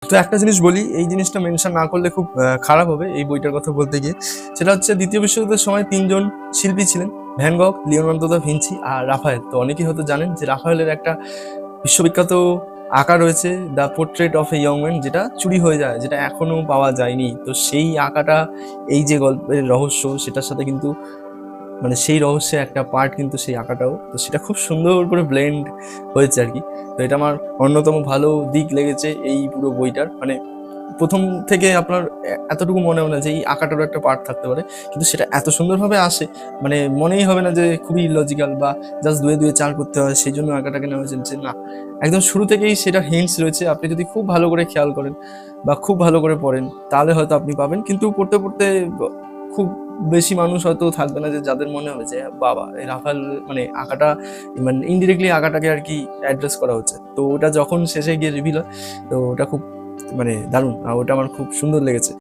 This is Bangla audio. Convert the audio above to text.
তো একটা জিনিস বলি, এই জিনিসটা মেনশন না করলে খুব খারাপ হবে এই বইটার কথা বলতে গিয়ে। সেটা হচ্ছে দ্বিতীয় বিশ্বযুদ্ধের সময় 3জন শিল্পী ছিলেন, ভ্যান গগ, লিওনার্দো দা ভিঞ্চি আর রাফায়েল। তো অনেকেই হয়তো জানেন যে রাফায়েলের একটা বিশ্ববিখ্যাত আঁকা রয়েছে, the portrait of a young man, যেটা চুরি হয়ে যায়, যেটা এখনো পাওয়া যায়নি। তো সেই আঁকাটা, এই যে গল্পের রহস্য, সেটার সাথে কিন্তু মানে সেই রহস্যের একটা পার্ট কিন্তু সেই আঁকাটাও। তো সেটা খুব সুন্দর করে ব্লেন্ড হয়েছে আর কি। তো এটা আমার অন্যতম ভালো দিক লেগেছে এই পুরো বইটার। মানে প্রথম থেকে আপনার এতটুকু মনে হবে না যে এই আঁকাটারও একটা পার্ট থাকতে পারে, কিন্তু সেটা এত সুন্দরভাবে আসে, মানে মনেই হবে না যে খুবই ইলজিক্যাল বা জাস্ট দুয়ে দুয়ে চার করতে হয় সেই জন্য আঁকাটাকে নেওয়া হয়েছে, যে না, একদম শুরু থেকেই সেটা হিন্টস রয়েছে। আপনি যদি খুব ভালো করে খেয়াল করেন বা খুব ভালো করে পড়েন তাহলে হয়তো আপনি পাবেন, কিন্তু পড়তে পড়তে খুব বেশি মানুষ হয়তো থাকবে না যে যাদের মনে হবে যে বাবা এই রাফাল মানে আঁকাটা, মানে ইনডিরেক্টলি আঁকাটাকে আর কি অ্যাড্রেস করা হচ্ছে। তো ওটা যখন শেষে গিয়ে রিভিল হয়, তো ওটা খুব মানে দারুণ, আর ওটা আমার খুব সুন্দর লেগেছে।